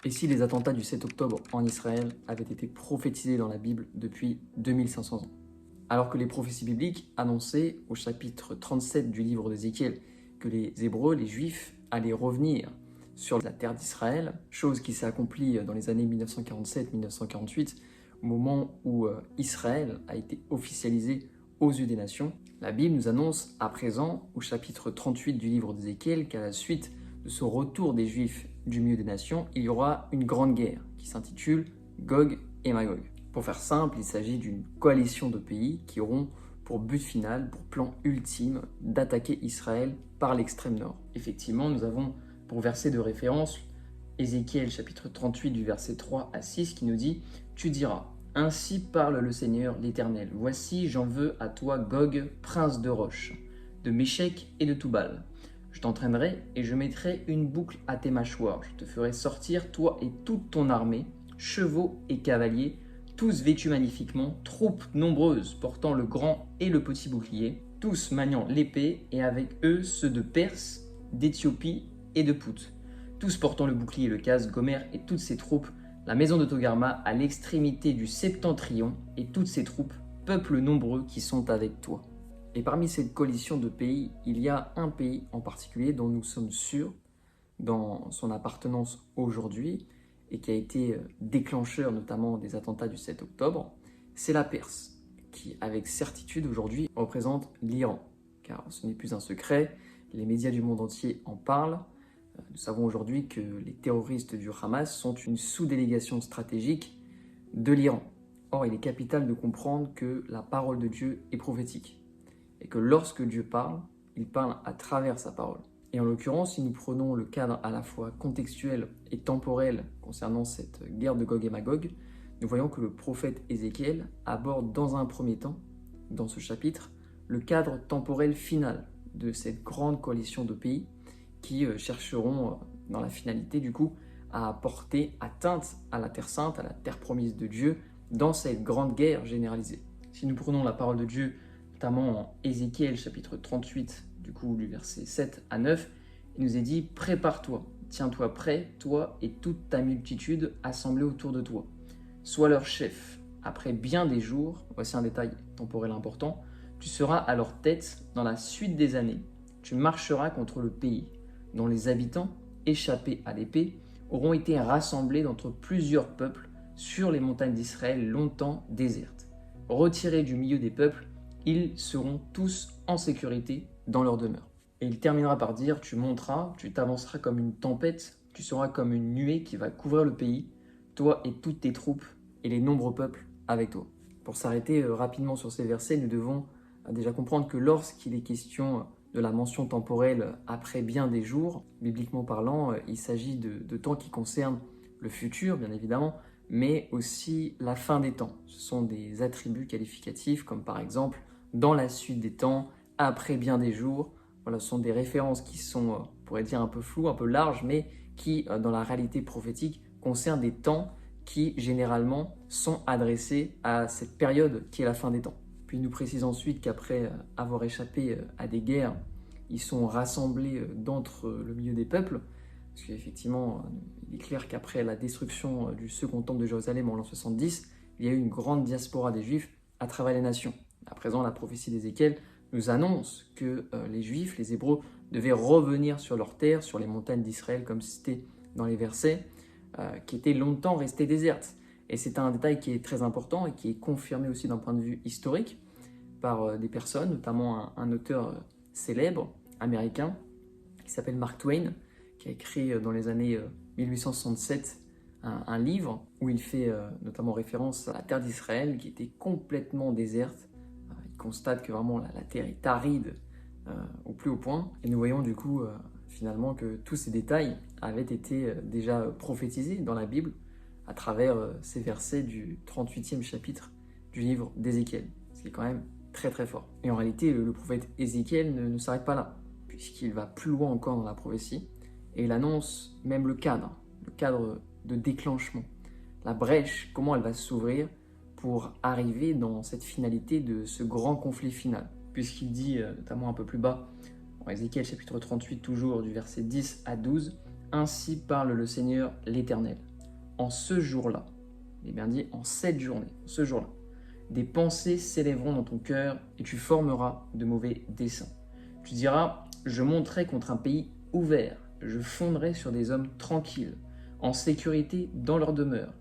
Et si les attentats du 7 octobre en Israël avaient été prophétisés dans la Bible depuis 2500 ans? Alors que les prophéties bibliques annonçaient au chapitre 37 du livre d'Ézéchiel que les Hébreux, les Juifs, allaient revenir sur la terre d'Israël, chose qui s'est accomplie dans les années 1947-1948, au moment où Israël a été officialisé aux yeux des nations, la Bible nous annonce à présent, au chapitre 38 du livre d'Ézéchiel, qu'à la suite de ce retour des Juifs du milieu des nations, il y aura une grande guerre qui s'intitule Gog et Magog. Pour faire simple, il s'agit d'une coalition de pays qui auront pour but final, pour plan ultime, d'attaquer Israël par l'extrême nord. Effectivement, nous avons pour verset de référence Ézéchiel chapitre 38 du verset 3 à 6 qui nous dit « Tu diras, ainsi parle le Seigneur l'Éternel, voici j'en veux à toi Gog, prince de Roche, de Méchec et de Toubal. Je t'entraînerai et je mettrai une boucle à tes mâchoires. Je te ferai sortir, toi et toute ton armée, chevaux et cavaliers, tous vêtus magnifiquement, troupes nombreuses portant le grand et le petit bouclier, tous maniant l'épée et avec eux ceux de Perse, d'Éthiopie et de Pout, tous portant le bouclier, le casque, Gomer et toutes ses troupes, la maison de Togarma à l'extrémité du septentrion et toutes ses troupes, peuples nombreux qui sont avec toi. » Et parmi cette coalition de pays, il y a un pays en particulier dont nous sommes sûrs dans son appartenance aujourd'hui et qui a été déclencheur notamment des attentats du 7 octobre, c'est la Perse, qui avec certitude aujourd'hui représente l'Iran. Car ce n'est plus un secret, les médias du monde entier en parlent. Nous savons aujourd'hui que les terroristes du Hamas sont une sous-délégation stratégique de l'Iran. Or, il est capital de comprendre que la parole de Dieu est prophétique et que lorsque Dieu parle, il parle à travers sa parole. Et en l'occurrence, si nous prenons le cadre à la fois contextuel et temporel concernant cette guerre de Gog et Magog, nous voyons que le prophète Ézéchiel aborde dans un premier temps, dans ce chapitre, le cadre temporel final de cette grande coalition de pays qui chercheront, dans la finalité du coup, à porter atteinte à la Terre Sainte, à la Terre promise de Dieu, dans cette grande guerre généralisée. Si nous prenons la parole de Dieu, notamment en Ézéchiel chapitre 38, du coup du verset 7 à 9, il nous est dit « Prépare-toi, tiens-toi prêt, toi et toute ta multitude assemblée autour de toi. Sois leur chef. Après bien des jours, voici un détail temporel important, tu seras à leur tête dans la suite des années. Tu marcheras contre le pays, dont les habitants, échappés à l'épée, auront été rassemblés d'entre plusieurs peuples sur les montagnes d'Israël longtemps désertes. Retirés du milieu des peuples, ils seront tous en sécurité dans leur demeure. » Et il terminera par dire « Tu monteras, tu t'avanceras comme une tempête, tu seras comme une nuée qui va couvrir le pays, toi et toutes tes troupes et les nombreux peuples avec toi. » Pour s'arrêter rapidement sur ces versets, nous devons déjà comprendre que lorsqu'il est question de la mention temporelle après bien des jours, bibliquement parlant, il s'agit de temps qui concernent le futur, bien évidemment, mais aussi la fin des temps. Ce sont des attributs qualificatifs comme par exemple dans la suite des temps, après bien des jours. Voilà, ce sont des références qui sont, on pourrait dire, un peu floues, un peu larges, mais qui, dans la réalité prophétique, concernent des temps qui, généralement, sont adressés à cette période qui est la fin des temps. Puis il nous précise ensuite qu'après avoir échappé à des guerres, ils sont rassemblés d'entre le milieu des peuples, parce qu'effectivement, il est clair qu'après la destruction du second temple de Jérusalem en l'an 70, il y a eu une grande diaspora des Juifs à travers les nations. À présent, la prophétie d'Ézéchiel nous annonce que les Juifs, les Hébreux, devaient revenir sur leur terre, sur les montagnes d'Israël, comme cité dans les versets, qui étaient longtemps restées désertes. Et c'est un détail qui est très important et qui est confirmé aussi d'un point de vue historique par des personnes, notamment un auteur célèbre américain qui s'appelle Mark Twain, qui a écrit dans les années 1867 un livre où il fait notamment référence à la terre d'Israël qui était complètement déserte. Il constate que vraiment la terre est aride au plus haut point. Et nous voyons du coup finalement que tous ces détails avaient été déjà prophétisés dans la Bible à travers ces versets du 38e chapitre du livre d'Ézéchiel. Ce qui est quand même très très fort. Et en réalité, le prophète Ézéchiel ne s'arrête pas là, puisqu'il va plus loin encore dans la prophétie, et il annonce même le cadre de déclenchement, la brèche, comment elle va s'ouvrir pour arriver dans cette finalité de ce grand conflit final. Puisqu'il dit, notamment un peu plus bas, en Ézéchiel chapitre 38, toujours du verset 10 à 12, « Ainsi parle le Seigneur l'Éternel. en ce jour-là, il est bien dit en cette journée, en ce jour-là, des pensées s'élèveront dans ton cœur et tu formeras de mauvais desseins. Tu diras, je monterai contre un pays ouvert, je fonderai sur des hommes tranquilles, en sécurité dans leur demeure,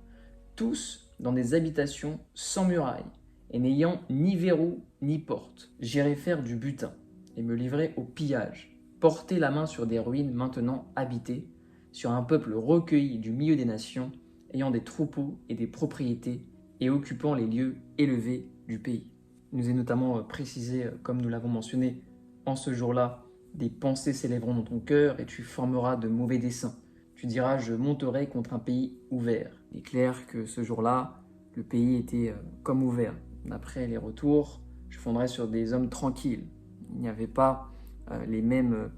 tous dans des habitations sans murailles et n'ayant ni verrou ni porte. J'irai faire du butin et me livrer au pillage, porter la main sur des ruines maintenant habitées, sur un peuple recueilli du milieu des nations, ayant des troupeaux et des propriétés et occupant les lieux élevés du pays. Il nous est notamment précisé, comme nous l'avons mentionné, en ce jour-là, des pensées s'élèveront dans ton cœur et tu formeras de mauvais desseins. Tu diras, je monterai contre un pays ouvert. Il est clair que ce jour-là, le pays était comme ouvert. D'après les retours, je fonderai sur des hommes tranquilles. Il n'y avait pas les mêmes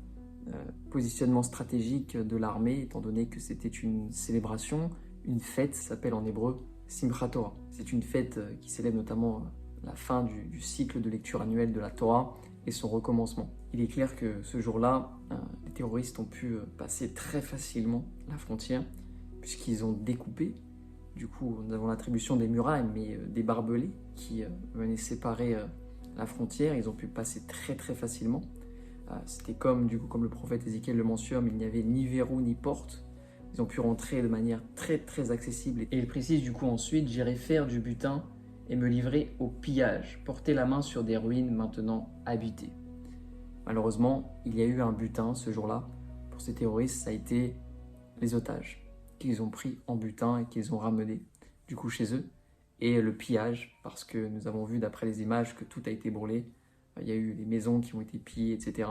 positionnements stratégiques de l'armée, étant donné que c'était une célébration, une fête, ça s'appelle en hébreu Simchat Torah. C'est une fête qui célèbre notamment la fin du cycle de lecture annuel de la Torah et son recommencement. Il est clair que ce jour-là, les terroristes ont pu passer très facilement la frontière, puisqu'ils ont découpé. Du coup, nous avons l'attribution des murailles, mais des barbelés qui venaient séparer la frontière. Ils ont pu passer très très facilement. C'était comme le prophète Ézéchiel le mentionne, il n'y avait ni verrou ni porte. Ils ont pu rentrer de manière très très accessible. Et il précise du coup ensuite, j'irai faire du butin et me livrer au pillage, porter la main sur des ruines maintenant habitées. Malheureusement, il y a eu un butin ce jour-là. Pour ces terroristes, ça a été les otages qu'ils ont pris en butin et qu'ils ont ramenés du coup chez eux. Et le pillage, parce que nous avons vu d'après les images que tout a été brûlé. Il y a eu des maisons qui ont été pillées, etc.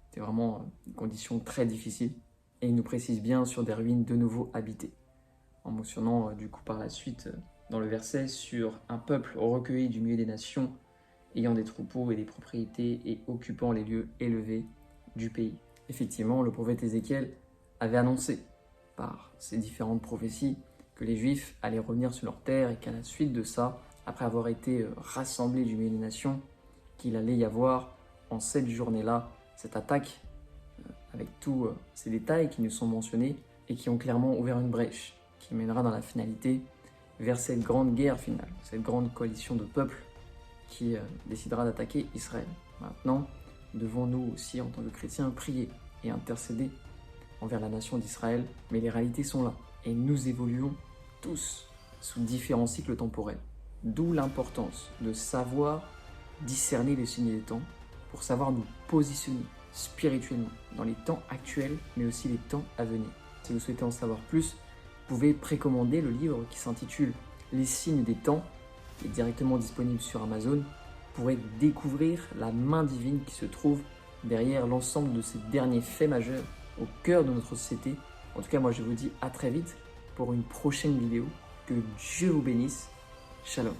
C'était vraiment une condition très difficile. Et il nous précise bien sur des ruines de nouveau habitées. En mentionnant du coup par la suite dans le verset sur un peuple recueilli du milieu des nations, ayant des troupeaux et des propriétés et occupant les lieux élevés du pays. Effectivement, le prophète Ézéchiel avait annoncé par ces différentes prophéties que les Juifs allaient revenir sur leur terre et qu'à la suite de ça, après avoir été rassemblés du milieu des nations, qu'il allait y avoir en cette journée-là cette attaque avec tous ces détails qui nous sont mentionnés et qui ont clairement ouvert une brèche qui mènera dans la finalité vers cette grande guerre finale, cette grande coalition de peuples qui décidera d'attaquer Israël. Maintenant, devons-nous aussi, en tant que chrétiens, prier et intercéder envers la nation d'Israël, mais les réalités sont là, et nous évoluons tous sous différents cycles temporels. D'où l'importance de savoir discerner les signes des temps pour savoir nous positionner spirituellement dans les temps actuels, mais aussi les temps à venir. Si vous souhaitez en savoir plus, vous pouvez précommander le livre qui s'intitule « Les signes des temps », qui est directement disponible sur Amazon, pour découvrir la main divine qui se trouve derrière l'ensemble de ces derniers faits majeurs au cœur de notre société. En tout cas, moi je vous dis à très vite pour une prochaine vidéo. Que Dieu vous bénisse. Shalom.